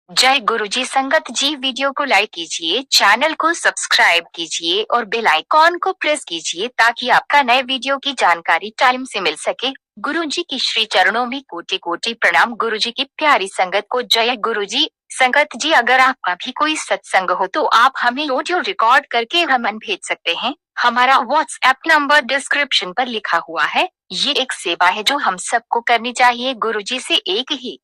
जय गुरुजी संगत जी, वीडियो को लाइक कीजिए, चैनल को सब्सक्राइब कीजिए और बेल आइकॉन को प्रेस कीजिए ताकि आपका नए वीडियो की जानकारी टाइम से मिल सके। गुरुजी की श्री चरणों में कोटि कोटि प्रणाम। गुरुजी की प्यारी संगत को जय गुरुजी। संगत जी, अगर आपका भी कोई सत्संग हो तो आप हमें ऑडियो रिकॉर्ड करके हमें भेज सकते हैं। हमारा व्हाट्सएप नंबर डिस्क्रिप्शन पर लिखा हुआ है। ये एक सेवा है जो हम सबको करनी चाहिए। गुरुजी से एक ही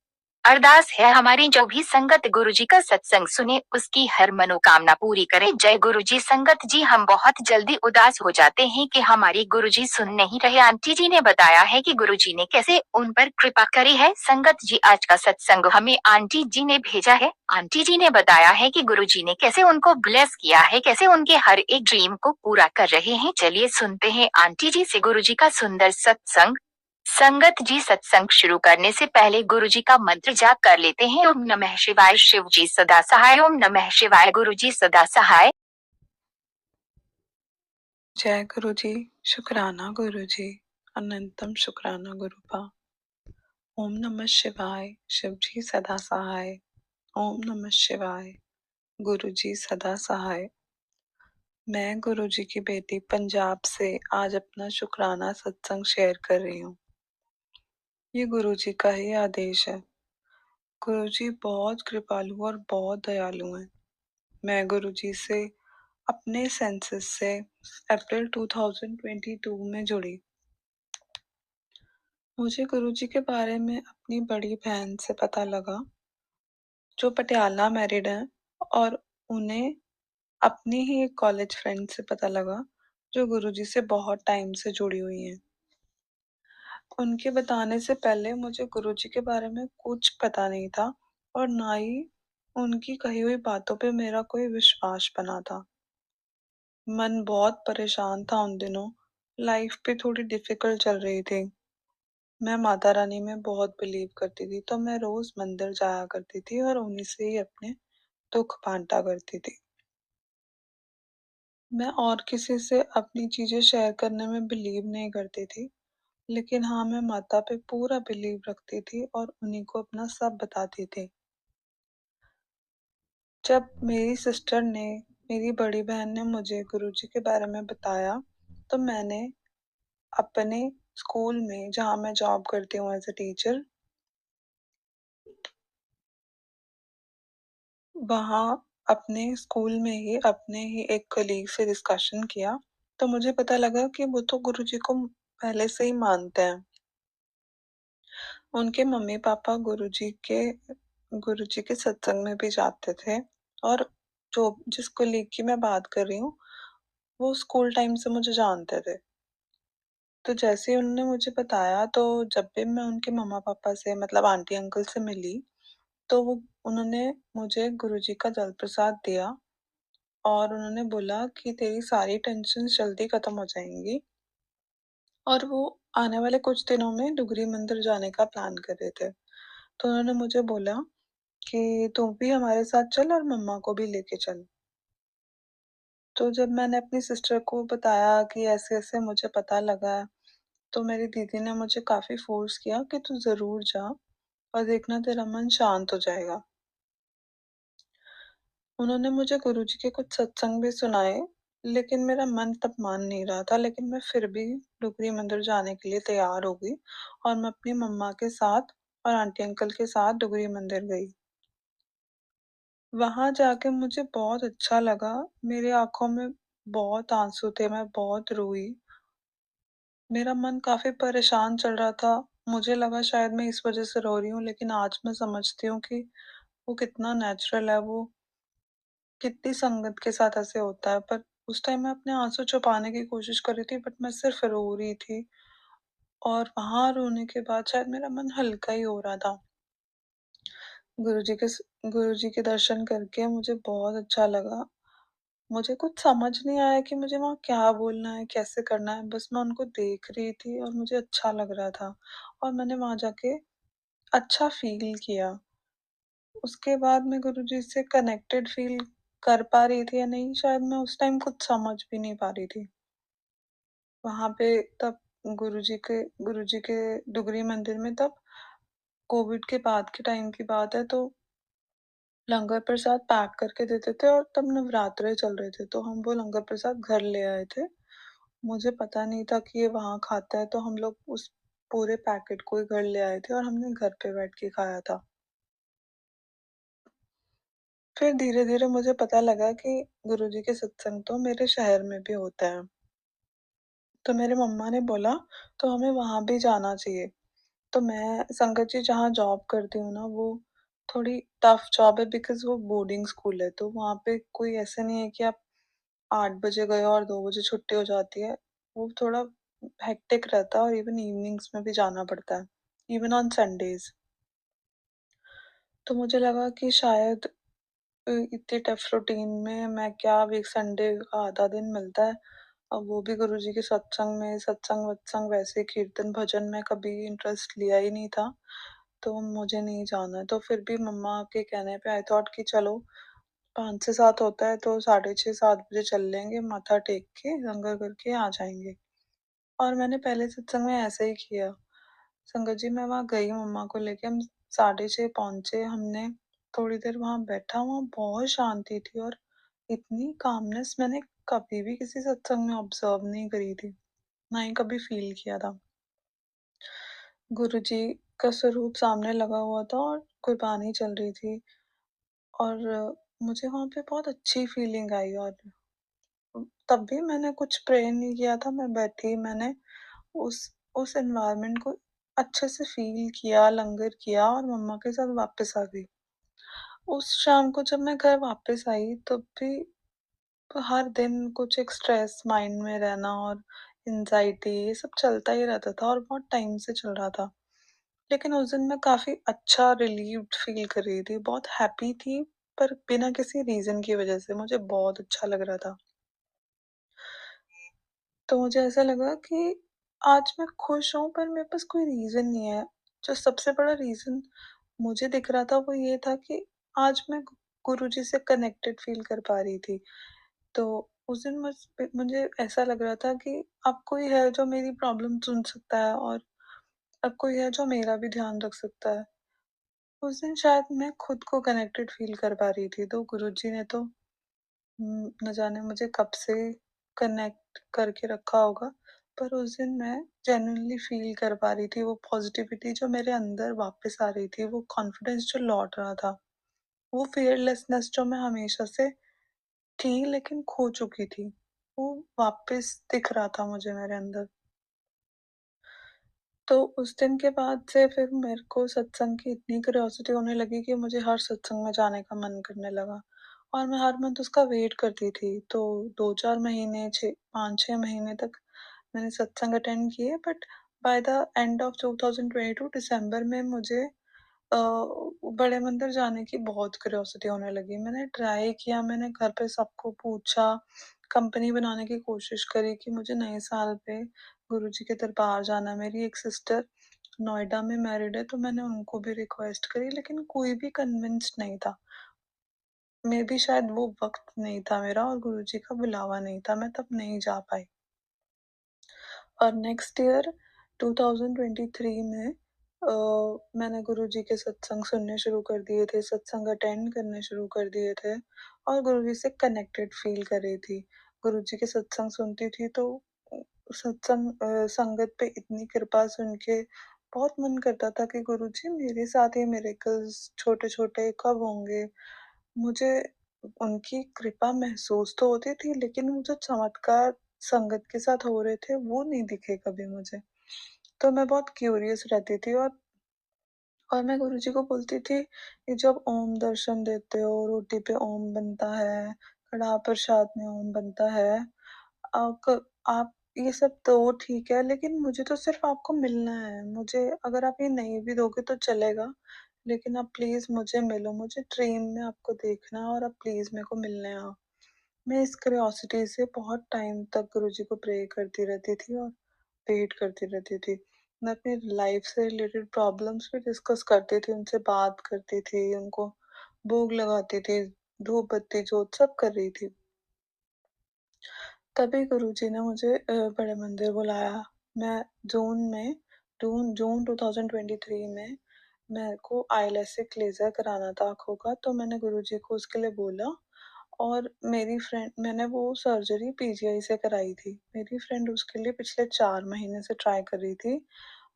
अरदास है हमारी, जो भी संगत गुरुजी का सत्संग सुने उसकी हर मनोकामना पूरी करे। जय गुरुजी संगत जी, हम बहुत जल्दी उदास हो जाते हैं कि हमारी गुरुजी सुन नहीं रहे। आंटी जी ने बताया है कि गुरुजी ने कैसे उन पर कृपा करी है। संगत जी, आज का सत्संग हमें आंटी जी ने भेजा है। आंटी जी ने बताया है कि गुरुजी ने कैसे उनको ब्लेस किया है, कैसे उनके हर एक ड्रीम को पूरा कर रहे हैं। चलिए सुनते हैं आंटी जी से गुरुजी का सुंदर सत्संग। संगत जी, सत्संग शुरू करने से पहले गुरुजी का मंत्र जाप कर लेते हैं। ओम नमः शिवाय। शिव जी सदा सहाय। ओम नमः शिवाय। गुरुजी सदा सहाय। जय गुरु जी। शुक्राना गुरु जी। अनंतम शुक्राना गुरुपा। ओम नमः शिवाय। शिव जी सदा सहाय। ओम नमः शिवाय। गुरु जी सदा सहाय। मैं गुरु जी की बेटी पंजाब से आज अपना शुक्राना सत्संग शेयर कर रही हूँ। ये गुरु जी का ही आदेश है। गुरु जी बहुत कृपालु और बहुत दयालु हैं। मैं गुरु जी से अपने सेंसेस से अप्रैल 2022 में जुड़ी। मुझे गुरुजी के बारे में अपनी बड़ी बहन से पता लगा, जो पटियाला मैरिड हैं, और उन्हें अपनी ही एक कॉलेज फ्रेंड से पता लगा, जो गुरुजी से बहुत टाइम से जुड़ी हुई हैं। उनके बताने से पहले मुझे गुरुजी के बारे में कुछ पता नहीं था और ना ही उनकी कही हुई बातों पे मेरा कोई विश्वास बना था। मन बहुत परेशान था उन दिनों। लाइफ भी थोड़ी डिफिकल्ट चल रही थी। मैं माता रानी में बहुत बिलीव करती थी, तो मैं रोज मंदिर जाया करती थी और उन्हीं से ही अपने दुख बांटा करती थी। मैं और किसी से अपनी चीजें शेयर करने में बिलीव नहीं करती थी, लेकिन हाँ, मैं माता पे पूरा बिलीव रखती थी और उन्हीं को अपना सब बताती थी। जब मेरी सिस्टर ने, मेरी बड़ी बहन ने मुझे गुरुजी के बारे में बताया, तो मैंने अपने स्कूल में, जहाँ मैं जॉब करती हूँ एज ए टीचर, वहाँ अपने स्कूल में ही अपने ही एक कलीग से डिस्कशन किया, तो मुझे पता लगा कि वो तो गुरुजी को पहले से ही मानते हैं। उनके मम्मी पापा गुरुजी के सत्संग में भी जाते थे, और जो जिस कलीग की मैं बात कर रही हूँ, वो स्कूल टाइम से मुझे जानते थे। तो जैसे ही उन्होंने मुझे बताया, तो जब भी मैं उनके मम्मा पापा से, मतलब आंटी अंकल से मिली, तो वो उन्होंने मुझे गुरुजी का जल प्रसाद दिया और उन्होंने बोला कि तेरी सारी टेंशन जल्दी खत्म हो जाएंगी। और वो आने वाले कुछ दिनों में डुगरी मंदिर जाने का प्लान कर रहे थे। तो उन्होंने मुझे बोला कि तू भी हमारे साथ चल और मम्मा को भी लेके चल। तो जब मैंने अपनी सिस्टर को बताया कि ऐसे ऐसे मुझे पता लगा है, तो मेरी दीदी ने मुझे काफी फोर्स किया कि तू जरूर जा और देखना तेरा मन शांत हो जाएगा। उन्होंने मुझे गुरुजी के कुछ सत्संग भी सुनाए, लेकिन मेरा मन तब मान नहीं रहा था। लेकिन मैं फिर भी डुगरी मंदिर जाने के लिए तैयार हो गई और मैं अपनी मम्मा के साथ और आंटी अंकल के साथ डुगरी मंदिर गई। वहां जाके मुझे बहुत अच्छा लगा। मेरी आंखों में बहुत आंसू थे, मैं बहुत रोई। मेरा मन काफी परेशान चल रहा था। मुझे लगा शायद मैं इस वजह से रो रही हूँ, लेकिन आज मैं समझती हूँ कि वो कितना नेचुरल है, वो कितनी संगत के साथ ऐसे होता है। पर उस टाइम मैं अपने आंसू छुपाने की कोशिश कर रही थी, बट मैं सिर्फ रो रही थी। और वहां रोने के बाद शायद मेरा मन हल्का ही हो रहा था। गुरुजी के दर्शन करके मुझे बहुत अच्छा लगा। मुझे कुछ समझ नहीं आया कि मुझे वहाँ क्या बोलना है, कैसे करना है। बस मैं उनको देख रही थी और मुझे अच्छा लग रहा था, और मैंने वहां जाके अच्छा फील किया। उसके बाद मैं गुरुजी से कनेक्टेड फील कर पा रही थी या नहीं, शायद मैं उस टाइम कुछ समझ भी नहीं पा रही थी। वहां पे तब गुरुजी के डुगरी मंदिर में, तब कोविड के बाद के टाइम की बात है, तो लंगर प्रसाद पैक करके देते थे और तब नवरात्रे चल रहे थे, तो हम वो लंगर प्रसाद घर ले आए थे। मुझे पता नहीं था कि ये वहाँ खाता है, तो हम लोग उस पूरे पैकेट को ही घर ले आए थे और हमने घर पे बैठ के खाया था। फिर धीरे-धीरे मुझे पता लगा कि गुरुजी के सत्संग तो मेरे शहर में भी होते हैं। तो मेरे मम्मा ने बोला, तो हमें वहाँ भी जाना चाहिए। तो मैं संगत जी जहाँ जॉब करती हूँ ना, वो थोड़ी टफ जॉब है बिकॉज़ वो बोर्डिंग स्कूल है, तो वहाँ पे कोई ऐसा नहीं है कि आप 8 बजे गए और 2 बजे छुट्टी हो जाती है। वो थोड़ा हेक्टिक रहता है और इवन इवनिंग्स में भी जाना पड़ता है, इवन ऑन संडेज़। तो मुझे लगा कि शायद इतनी टफ रूटीन में मैं क्या, वीक संडे का आधा दिन मिलता है, अब वो भी गुरुजी के सत्संग-वत्संग, वैसे कीर्तन भजन में कभी इंटरेस्ट लिया ही नहीं था, तो मुझे नहीं जाना है। तो फिर भी मम्मा के कहने पे आई थॉट कि चलो 5 से 7 होता है तो साढ़े 6-7 बजे चल लेंगे, माथा टेक के लंगर करके आ जाएँगे। और मैंने पहले सत्संग में ऐसे ही किया। संगत जी मैं वहाँ गई मम्मा को लेके, हम साढ़े 6 पहुँचे, हमने थोड़ी देर वहाँ बैठा, वहाँ बहुत शांति थी और इतनी कामनेस मैंने कभी भी किसी सत्संग में ऑब्जर्व नहीं करी थी, ना ही कभी फील किया था। गुरुजी का स्वरूप सामने लगा हुआ था और गुरबानी चल रही थी और मुझे वहाँ पे बहुत अच्छी फीलिंग आई और तब भी मैंने कुछ प्रे नहीं किया था, मैं बैठी, मैंने उस उस एनवायरनमेंट को अच्छे से फ़ील किया, लंगर किया और मम्मा के साथ वापस आ गई। उस शाम को जब मैं घर वापस आई तब भी हर दिन कुछ एक स्ट्रेस माइंड में रहना और एंग्ज़ायटी ये सब चलता ही रहता था और बहुत टाइम से चल रहा था। लेकिन उस दिन मैं काफ़ी अच्छा रिलीव्ड फ़ील कर रही थी, बहुत हैप्पी थी पर बिना किसी रीज़न की वज़ह से मुझे बहुत अच्छा लग रहा था। तो मुझे ऐसा लगा कि आज मैं खुश हूँ पर मेरे पास कोई रीज़न नहीं है। जो सबसे बड़ा रीज़न मुझे दिख रहा था वो ये था कि आज मैं गुरुजी से कनेक्टेड फ़ील कर पा रही थी। तो उस दिन मुझे ऐसा लग रहा था कि अब कोई है जो मेरी प्रॉब्लम सुन सकता है और अब कोई है जो मेरा भी ध्यान रख सकता है। उस दिन शायद मैं खुद को कनेक्टेड फ़ील कर पा रही थी, तो गुरुजी ने तो न जाने मुझे कब से कनेक्ट करके रखा होगा, पर उस दिन मैं जेन्युइनली फ़ील कर पा रही थी वो पॉज़िटिविटी जो मेरे अंदर वापस आ रही थी, वो कॉन्फिडेंस जो लौट रहा था, वो फ़ियरलेसनेस जो मैं हमेशा से थी लेकिन खो चुकी थी, वो वापस दिख रहा था मुझे मेरे अंदर। तो उस दिन के बाद से फिर मेरे को सत्संग की इतनी क्यूरियोसिटी होने लगी कि मुझे हर सत्संग में जाने का मन करने लगा और मैं हर मंथ उसका वेट करती थी। तो 2-4 महीने 5-6 महीने तक मैंने सत्संग अटेंड किए but by the end of 2022 दिसंबर में मुझे बड़े मंदिर जाने की बहुत क्यूरियोसिटी होने लगी। मैंने ट्राई किया, मैंने घर पे सबको पूछा, कंपनी बनाने की कोशिश करी कि मुझे नए साल पे गुरुजी के दरबार जाना है। मेरी एक सिस्टर नोएडा में मैरिड है, तो मैंने उनको भी रिक्वेस्ट करी लेकिन कोई भी कन्विंस्ड नहीं था। मेबी शायद वो वक़्त नहीं था मेरा और गुरुजी का बुलावा नहीं था, मैं तब नहीं जा पाई। और नेक्स्ट ईयर 2023 में मैंने गुरुजी के सत्संग सुनने शुरू कर दिए थे, सत्संग अटेंड करने शुरू कर दिए थे और गुरुजी से कनेक्टेड फ़ील कर रही थी। गुरुजी के सत्संग सुनती थी तो संगत पे इतनी कृपा सुन के बहुत मन करता था कि गुरुजी मेरे साथ ये मिरेकल्स छोटे-छोटे कब होंगे? मुझे उनकी कृपा महसूस तो होती थी लेकिन वो जो चमत्कार संगत के साथ हो रहे थे वो नहीं दिखे कभी मुझे। तो मैं बहुत क्यूरियस रहती थी और मैं गुरुजी को बोलती थी कि जब ओम दर्शन देते हो, रोटी पे ओम बनता है, कड़ाह प्रसाद में ओम बनता है, आप ये सब तो ठीक है लेकिन मुझे तो सिर्फ़ आपको मिलना है। मुझे अगर आप ये नहीं भी दोगे तो चलेगा, लेकिन आप प्लीज़ मुझे मिलो, मुझे ड्रीम में आपको देखना है और आप प्लीज़ मेरे को मिलने आओ। मैं इस क्यूरियोसिटी से बहुत टाइम तक गुरुजी को प्रे करती रहती थी और वेट करती रहती थी। मैं अपनी लाइफ़ से रिलेटेड प्रॉब्लम्स भी डिस्कस करती थी, उनसे बात करती थी, उनको भोग लगाती थी, धूप बत्ती जोत सब कर रही थी। तभी गुरुजी ने मुझे बड़े मंदिर बुलाया। मैं जून में जून जून 2023 में मेरे को आईलैसिक लेज़र कराना था आँखों का, तो मैंने गुरुजी को उसके लिए बोला और मेरी फ्रेंड मैंने वो सर्जरी पीजीआई से कराई थी। मेरी फ्रेंड उसके लिए पिछले 4 महीने से ट्राई कर रही थी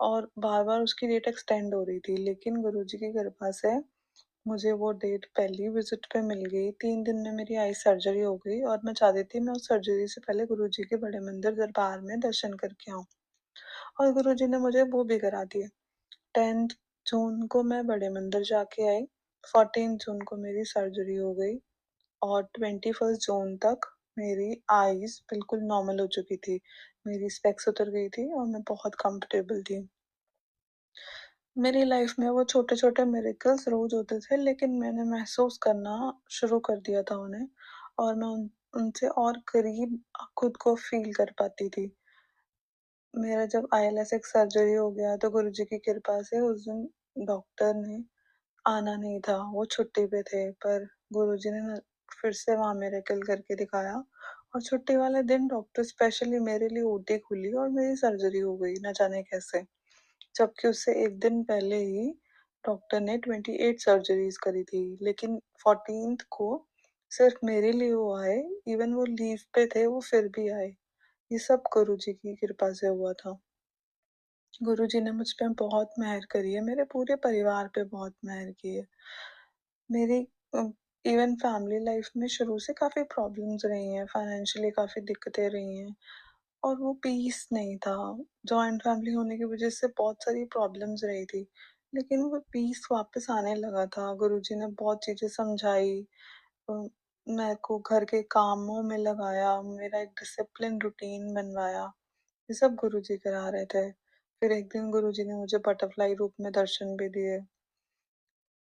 और बार-बार उसकी डेट एक्सटेंड हो रही थी, लेकिन गुरुजी की कृपा से मुझे वो डेट पहली विज़िट पे मिल गई। 3 दिन में मेरी आई सर्जरी हो गई और मैं चाहती थी मैं उस सर्जरी से पहले गुरुजी के बड़े मंदिर दरबार में दर्शन करके आऊँ और गुरुजी ने मुझे वो भी करा दिए। 10th जून को मैं बड़े मंदिर जाके आई, 14 जून को मेरी सर्जरी हो गई और 21st जून तक मेरी आईज़ बिल्कुल नॉर्मल हो चुकी थी। मेरी स्पेक्स उतर गई थी और मैं बहुत कंफर्टेबल थी। मेरी लाइफ में वो छोटे-छोटे मिरेकल्स रोज़ होते थे, लेकिन मैंने महसूस करना शुरू कर दिया था उन्हें और मैं उनसे और करीब खुद को फ़ील कर पाती थी। मेरा जब आईएलएस सर्जरी हो गया तो गुरुजी की कृपा से उस दिन डॉक्टर ने आना नहीं था, वो छुट्टी पे थे, पर गुरुजी ने न फिर से वहाँ मिरेकल करके दिखाया और छुट्टी वाले दिन डॉक्टर स्पेशली मेरे लिए ओटी खुली और मेरी सर्जरी हो गई, ना जाने कैसे। जबकि उससे 1 दिन पहले ही डॉक्टर ने 28 सर्जरीज़ करी थी, लेकिन 14th को सिर्फ मेरे लिए वो आए, इवन वो लीव पे थे, वो फिर भी आए। ये सब गुरुजी की कृपा से हुआ था। गुरुजी ने मुझ पे बहुत मेहर करी है, मेरे पूरे परिवार पे बहुत मेहर की है। मेरी इवन फैमिली लाइफ में शुरू से काफ़ी प्रॉब्लम्स रही हैं, फाइनेंशियली काफ़ी दिक्कतें रही हैं और वो पीस नहीं था। जॉइंट फैमिली होने की वजह से बहुत सारी प्रॉब्लम्स रही थी, लेकिन वो पीस वापस आने लगा था। गुरुजी ने बहुत चीज़ें समझाई, अ, मेरे को घर के कामों में लगाया, मेरा एक डिसिप्लिन रूटीन बनवाया। ये सब गुरुजी करा रहे थे। फिर एक दिन गुरुजी ने मुझे बटरफ्लाई रूप में दर्शन भी दिए।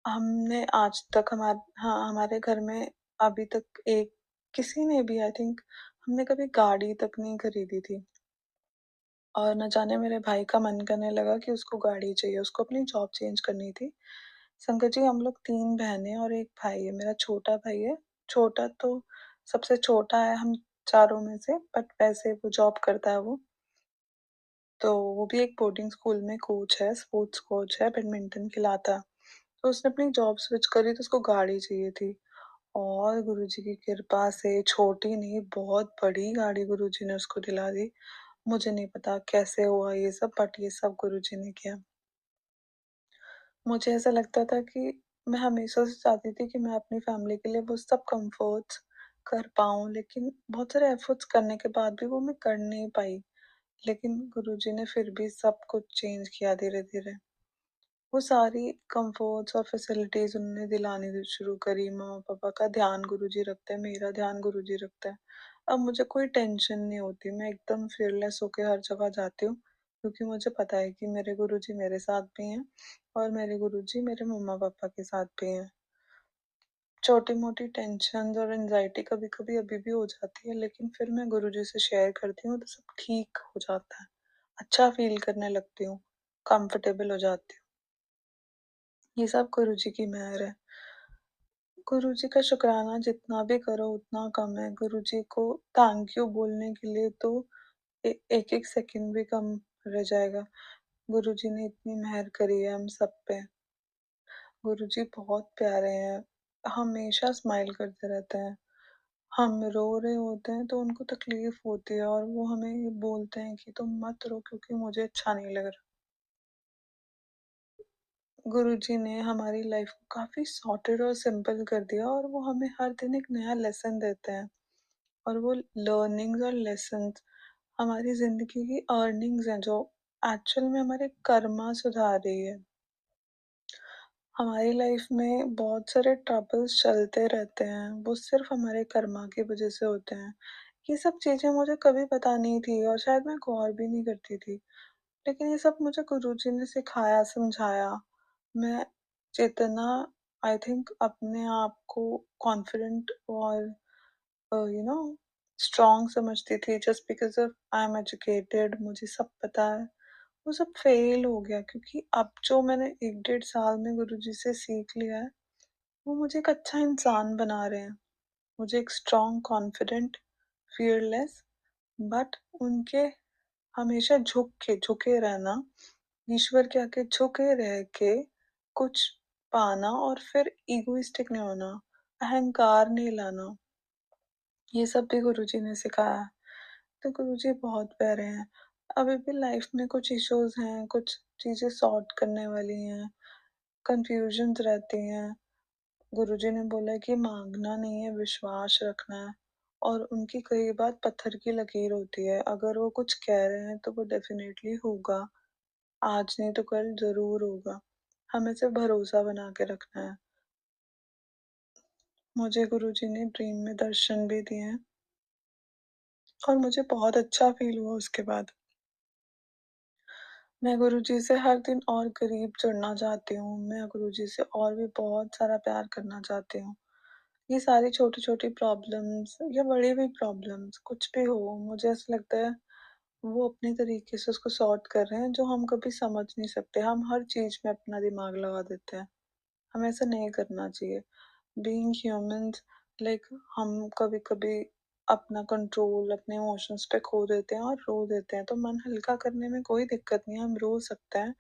हमने आज तक हमारे घर में अभी तक एक किसी ने भी आई थिंक हमने कभी गाड़ी तक नहीं खरीदी थी और न जाने मेरे भाई का मन करने लगा कि उसको गाड़ी चाहिए, उसको अपनी जॉब चेंज करनी थी। संगत जी हम लोग 3 बहनें और 1 भाई है, मेरा छोटा भाई है। छोटा तो सबसे छोटा है हम चारों में से, बट वैसे वो जॉब करता है वो। तो वो भी एक बोर्डिंग स्कूल में कोच है, स्पोर्ट्स कोच है, बैडमिंटन खिलाता है। तो उसने अपनी जॉब स्विच करी तो उसको गाड़ी चाहिए थी और गुरुजी की कृपा से छोटी नहीं बहुत बड़ी गाड़ी गुरुजी ने उसको दिला दी। मुझे नहीं पता कैसे हुआ ये सब, बट ये सब गुरुजी ने किया। मुझे ऐसा लगता था कि मैं हमेशा से चाहती थी कि मैं अपनी फैमिली के लिए वो सब कम्फर्ट्स कर पाऊँ, लेकिन बहुत सारे एफर्ट्स करने के बाद भी वो मैं कर नहीं पाई। लेकिन गुरुजी ने फिर भी सब कुछ चेंज किया धीरे-धीरे। वो सारी कम्फर्ट्स और फैसिलिटीज़ उन्होंने दिलानी शुरू करी। मम्मा-पापा का ध्यान गुरुजी रखते हैं, मेरा ध्यान गुरुजी रखते हैं। अब मुझे कोई टेंशन नहीं होती, मैं एकदम फ़ियरलेस होके हर जगह जाती हूँ, क्योंकि मुझे पता है कि मेरे गुरुजी मेरे साथ भी हैं और मेरे गुरुजी मेरे मम्मा-पापा के साथ भी हैं। छोटी-मोटी टेंशन्स और एंग्ज़ायटी कभी-कभी अभी भी हो जाती है, लेकिन फिर मैं गुरुजी से शेयर करती हूँ तो सब ठीक हो जाता है। अच्छा फ़ील करने लगती हूँ, कंफर्टेबल हो जाती हूँ। ये सब गुरुजी की मेहर है। गुरुजी का शुक्राना जितना भी करो उतना कम है। गुरुजी को थैंक यू बोलने के लिए तो एक-एक सेकंड भी कम रह जाएगा। गुरुजी ने इतनी मेहर करी है हम सब पे। गुरुजी बहुत प्यारे हैं, हमेशा स्माइल करते रहते हैं। हम रो रहे होते हैं तो उनको तकलीफ होती है और वो हमें ये बोलते हैं कि तुम मत रो क्योंकि मुझे अच्छा नहीं लग रहा। गुरुजी ने हमारी लाइफ को काफ़ी सॉर्टेड और सिंपल कर दिया और वो हमें हर दिन एक नया लेसन देते हैं और वो लर्निंग्स और लेसन्स हमारी ज़िंदगी की अर्निंग्स हैं जो एक्चुअल में हमारे कर्मा सुधार रही है। हमारी लाइफ में बहुत सारे ट्रबल्स चलते रहते हैं, वो सिर्फ़ हमारे कर्मा की वज़ह से होते हैं। ये सब चीज़ें मुझे कभी पता नहीं थी और शायद मैं गौर भी नहीं करती थी। लेकिन ये सब मुझे गुरुजी ने सिखाया, समझाया। मैं जितना आई थिंक अपने आप को कॉन्फिडेंट और स्ट्रॉन्ग समझती थी just because of I am educated, मुझे सब पता है, वो सब फ़ेल हो गया क्योंकि अब जो मैंने 1 डेढ़ साल में गुरुजी से सीख लिया है, वो मुझे एक अच्छा इंसान बना रहे हैं। मुझे एक स्ट्रॉन्ग, कॉन्फिडेंट, फ़ियरलेस बट उनके हमेशा झुके रहना, ईश्वर के आगे झुके रह के कुछ पाना और फिर इगोइस्टिक नहीं होना, अहंकार नहीं लाना, ये सब भी गुरुजी ने सिखाया है। तो गुरुजी बहुत प्यारे हैं। अभी भी लाइफ में कुछ इश्यूज़ हैं, कुछ चीज़ें सॉर्ट करने वाली हैं, कन्फ्यूजन्स रहती हैं। गुरुजी ने बोला है कि माँगना नहीं है, विश्वास रखना है और उनकी कई बात पत्थर की लकीर होती है। अगर वो कुछ कह रहे हैं तो वो डेफ़िनेटली होगा, आज नहीं तो कल ज़रूर होगा। हमें सिर्फ भरोसा बना के रखना है। मुझे गुरुजी ने ड्रीम में दर्शन भी दिए हैं और मुझे बहुत अच्छा फ़ील हुआ उसके बाद। मैं गुरुजी से हर दिन और करीब जुड़ना चाहती हूँ। मैं गुरुजी से और भी बहुत सारा प्यार करना चाहती हूँ। ये सारी छोटी-छोटी प्रॉब्लम्स या बड़ी भी प्रॉब्लम्स कुछ भी हो, मुझे ऐसा लगता है वो अपने तरीके से उसको सॉर्ट कर रहे हैं जो हम कभी समझ नहीं सकते। हम हर चीज़ में अपना दिमाग लगा देते हैं। हमें ऐसा नहीं करना चाहिए। बीइंग ह्यूमन्स, लाइक हम कभी-कभी अपना कंट्रोल अपने इमोशंस पे खो देते हैं और रो देते हैं, तो मन हल्का करने में कोई दिक्कत नहीं है, हम रो सकते हैं।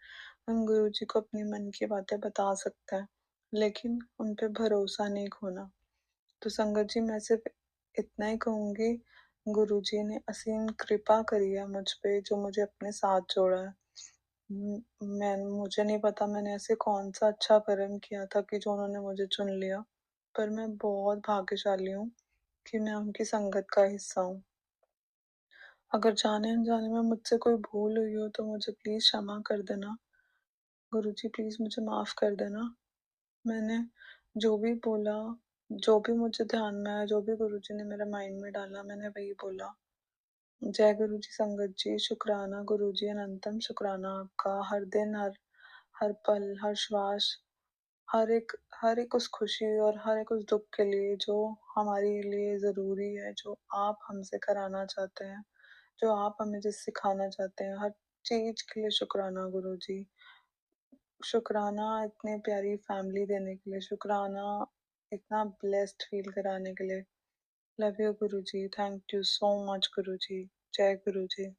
हम गुरुजी को अपने मन की बातें बता सकते हैं, लेकिन उन पे भरोसा नहीं खोना। तो संगत जी, मैं सिर्फ इतना ही कहूँगी, गुरुजी ने असीम कृपा करी है मुझ पे जो मुझे अपने साथ जोड़ा है। मुझे नहीं पता मैंने ऐसे कौन-सा अच्छा कर्म किया था कि जो उन्होंने मुझे चुन लिया, पर मैं बहुत भाग्यशाली हूँ कि मैं उनकी संगत का हिस्सा हूँ। अगर जाने-अनजाने में मुझसे कोई भूल हुई हो तो मुझे प्लीज़ क्षमा कर देना। गुरुजी प्लीज़ मुझे माफ़ कर देना। मैंने जो भी बोला, जो भी मुझे ध्यान में आया, जो भी गुरुजी ने मेरे माइंड में डाला, मैंने वही बोला। जय गुरुजी संगत जी, शुक्राना गुरुजी, अनंतम शुक्राना आपका। हर दिन, हर पल, हर श्वास, हर एक उस खुशी और हर एक उस दुःख के लिए जो हमारे लिए ज़रूरी है, जो आप हमसे कराना चाहते हैं, जो आप हमें जो सिखाना चाहते हैं, हर चीज़ के लिए शुक्राना गुरुजी। शुक्राना इतनी प्यारी फैमिली देने के लिए, शुक्राना इतना ब्लेस्ड फ़ील कराने के लिए। Love you Guruji, thank you so much Guruji. जय गुरुजी।